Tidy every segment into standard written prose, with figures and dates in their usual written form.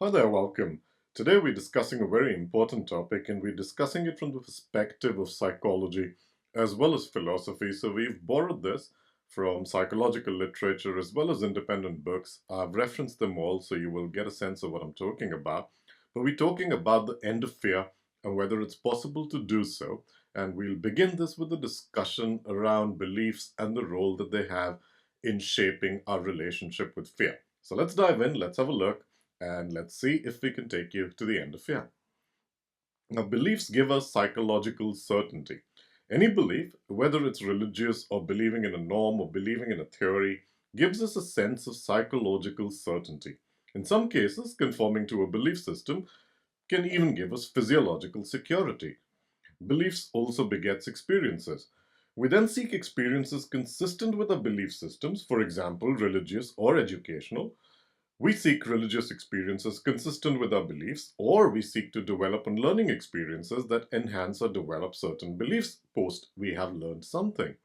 Hi there, welcome. Today we're discussing a very important topic and we're discussing it from the perspective of psychology as well as philosophy. So we've borrowed this from psychological literature as well as independent books. I've referenced them all so you will get a sense of what I'm talking about. But we're talking about the end of fear and whether it's possible to do so. And we'll begin this with a discussion around beliefs and the role that they have in shaping our relationship with fear. So let's dive in, let's have a look and let's see if we can take you to the end of fear. Now, beliefs give us psychological certainty. Any belief, whether it's religious or believing in a norm or believing in a theory, gives us a sense of psychological certainty. In some cases, conforming to a belief system can even give us physiological security. Beliefs also begets experiences. We then seek experiences consistent with our belief systems, for example, religious or educational. We seek religious experiences consistent with our beliefs, or we seek to develop and learning experiences that enhance or develop certain beliefs post we have learned something.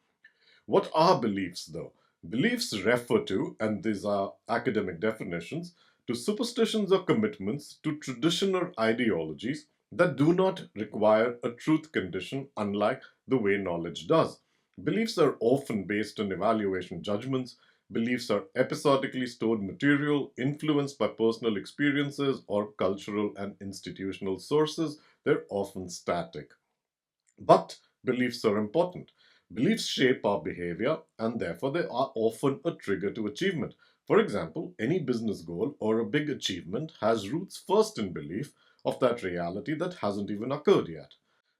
What are beliefs though? Beliefs refer to, and these are academic definitions, to superstitions or commitments to tradition or ideologies that do not require a truth condition, unlike the way knowledge does. Beliefs are often based on evaluation judgments. Beliefs are episodically stored material influenced by personal experiences or cultural and institutional sources. They're often static. But beliefs are important. Beliefs shape our behavior and therefore they are often a trigger to achievement. For example, any business goal or a big achievement has roots first in belief of that reality that hasn't even occurred yet.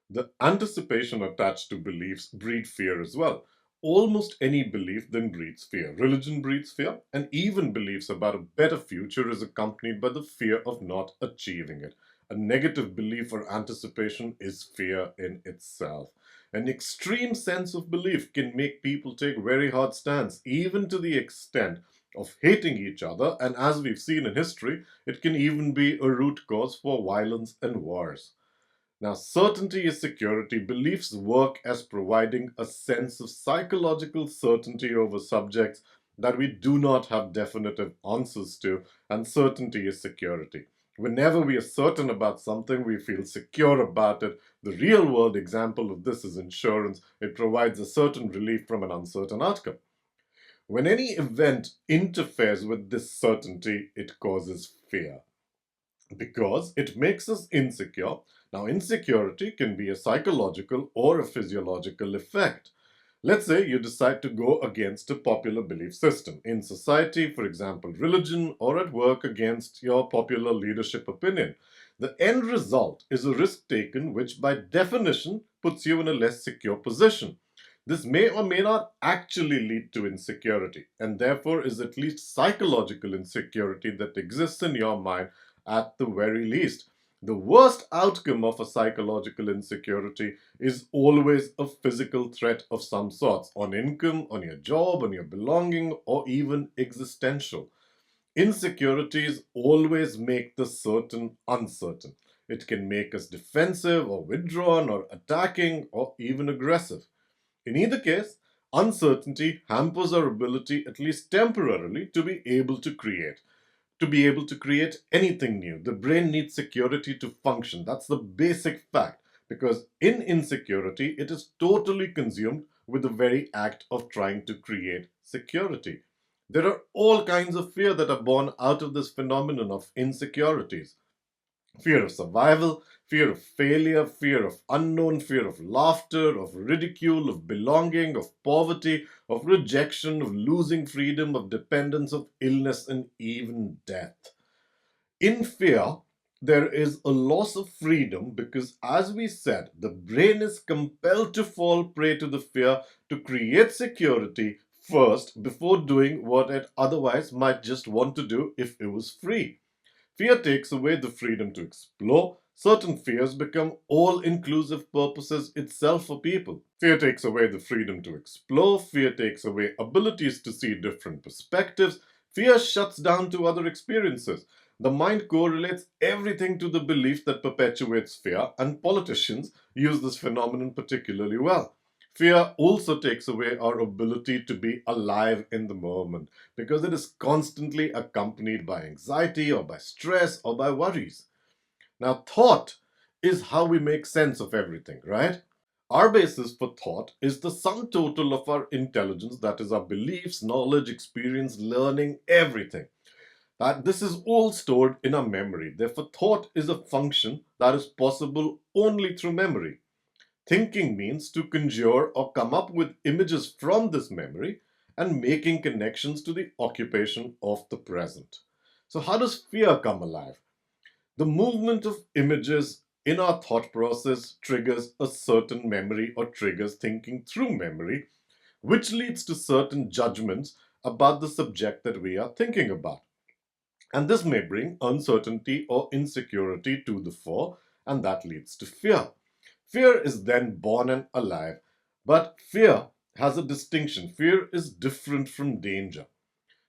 The anticipation attached to beliefs breed fear as well. Almost any belief then breeds fear. Religion breeds fear, and even beliefs about a better future is accompanied by the fear of not achieving it. A negative belief or anticipation is fear in itself. An extreme sense of belief can make people take very hard stands, even to the extent of hating each other, and as we've seen in history, it can even be a root cause for violence and wars. Now, certainty is security. Beliefs work as providing a sense of psychological certainty over subjects that we do not have definitive answers to, and certainty is security. Whenever we are certain about something, we feel secure about it. The real world example of this is insurance. It provides a certain relief from an uncertain outcome. When any event interferes with this certainty, it causes fear because it makes us insecure. Now, insecurity can be a psychological or a physiological effect. Let's say you decide to go against a popular belief system in society, for example, religion, or at work against your popular leadership opinion. The end result is a risk taken, which by definition puts you in a less secure position. This may or may not actually lead to insecurity, and therefore is at least psychological insecurity that exists in your mind at the very least. The worst outcome of a psychological insecurity is always a physical threat of some sort on income, on your job, on your belonging, or even existential. Insecurities always make the certain uncertain. It can make us defensive or withdrawn or attacking or even aggressive. In either case, uncertainty hampers our ability, at least temporarily, to be able to create. To be able to create anything new. The brain needs security to function. That's the basic fact. Because in insecurity, it is totally consumed with the very act of trying to create security. There are all kinds of fear that are born out of this phenomenon of insecurities. Fear of survival, fear of failure, fear of unknown, fear of laughter, of ridicule, of belonging, of poverty, of rejection, of losing freedom, of dependence, of illness, and even death. In fear, there is a loss of freedom because, as we said, the brain is compelled to fall prey to the fear to create security first before doing what it otherwise might just want to do if it was free. Fear takes away the freedom to explore. Certain fears become all-inclusive purposes itself for people. Fear takes away the freedom to explore. Fear takes away abilities to see different perspectives. Fear shuts down to other experiences. The mind correlates everything to the belief that perpetuates fear, and politicians use this phenomenon particularly well. Fear also takes away our ability to be alive in the moment because it is constantly accompanied by anxiety or by stress or by worries. Now, thought is how we make sense of everything, right? Our basis for thought is the sum total of our intelligence, that is, our beliefs, knowledge, experience, learning, everything. That this is all stored in our memory. Therefore, thought is a function that is possible only through memory. Thinking means to conjure or come up with images from this memory and making connections to the occupation of the present. So, how does fear come alive? The movement of images in our thought process triggers a certain memory or triggers thinking through memory, which leads to certain judgments about the subject that we are thinking about. And this may bring uncertainty or insecurity to the fore, and that leads to fear. Fear is then born and alive, but fear has a distinction. Fear is different from danger.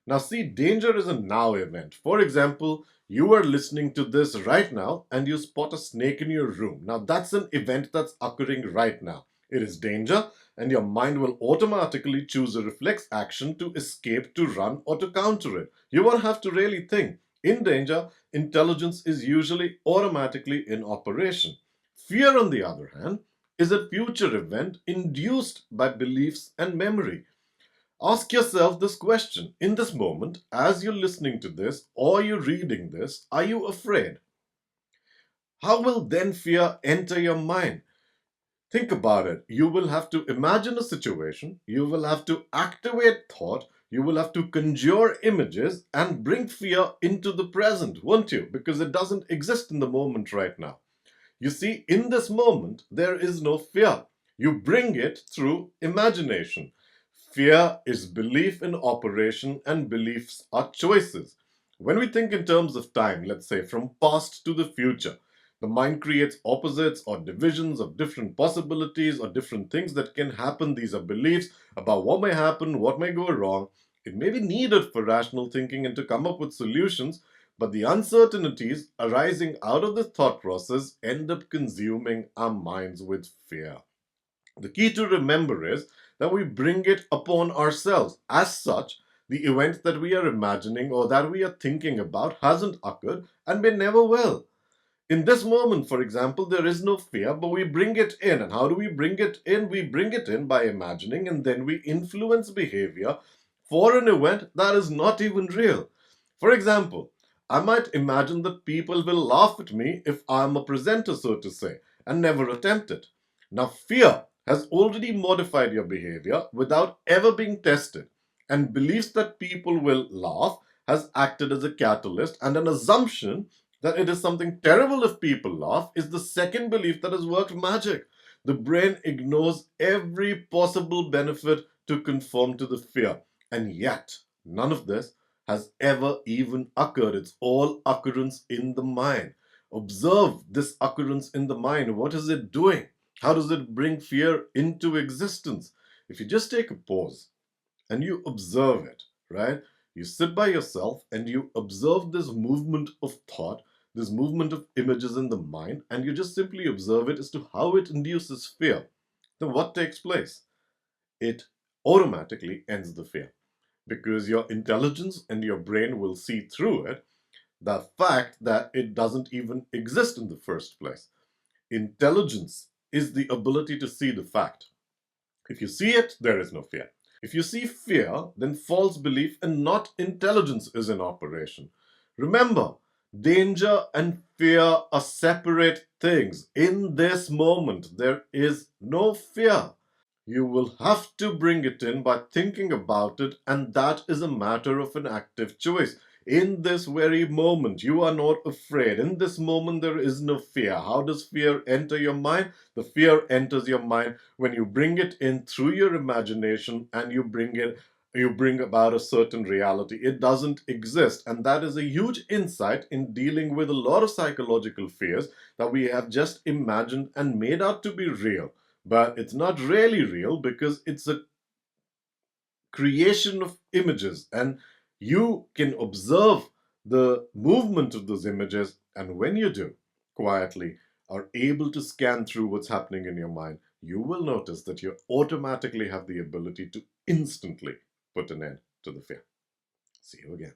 Now, see, danger is a now event. For example, you are listening to this right now and you spot a snake in your room. Now, that's an event that's occurring right now. It is danger, and your mind will automatically choose a reflex action to escape, to run, or to counter it. You won't have to really think. In danger, intelligence is usually automatically in operation. Fear, on the other hand, is a future event induced by beliefs and memory. Ask yourself this question in this moment, as you're listening to this or you're reading this, are you afraid? How will then fear enter your mind? Think about it. You will have to imagine a situation, you will have to activate thought, you will have to conjure images and bring fear into the present, won't you? Because it doesn't exist in the moment right now. You see, in this moment, there is no fear. You bring it through imagination. Fear is belief in operation, and beliefs are choices. When we think in terms of time, let's say from past to the future, the mind creates opposites or divisions of different possibilities or different things that can happen. These are beliefs about what may happen, what may go wrong. It may be needed for rational thinking and to come up with solutions, but the uncertainties arising out of the thought process end up consuming our minds with fear. The key to remember is that we bring it upon ourselves. As such, the event that we are imagining or that we are thinking about hasn't occurred and may never will. In this moment, for example, there is no fear, but we bring it in. And how do we bring it in? We bring it in by imagining, and then we influence behavior for an event that is not even real. For example, I might imagine that people will laugh at me if I'm a presenter, so to say, and never attempt it. Now, fear has already modified your behavior without ever being tested, and beliefs that people will laugh has acted as a catalyst, and an assumption that it is something terrible if people laugh is the second belief that has worked magic. The brain ignores every possible benefit to conform to the fear, and yet none of this has ever even occurred. It's all occurrence in the mind. Observe this occurrence in the mind. What is it doing? How does it bring fear into existence? If you just take a pause and you observe it, right? You sit by yourself and you observe this movement of thought, this movement of images in the mind, and you just simply observe it as to how it induces fear. Then what takes place? It automatically ends the fear because your intelligence and your brain will see through it the fact that it doesn't even exist in the first place. Intelligence is the ability to see the fact. If you see it, there is no fear. If you see fear, then false belief and not intelligence is in operation. Remember, danger and fear are separate things. In this moment, there is no fear. You will have to bring it in by thinking about it, and that is a matter of an active choice. In this very moment, you are not afraid. In this moment, there is no fear. How does fear enter your mind? The fear enters your mind when you bring it in through your imagination and you bring about a certain reality. It doesn't exist. And that is a huge insight in dealing with a lot of psychological fears that we have just imagined and made out to be real. But it's not really real because it's a creation of images, and you can observe the movement of those images. And when you do, quietly, are able to scan through what's happening in your mind, you will notice that you automatically have the ability to instantly put an end to the fear. See you again.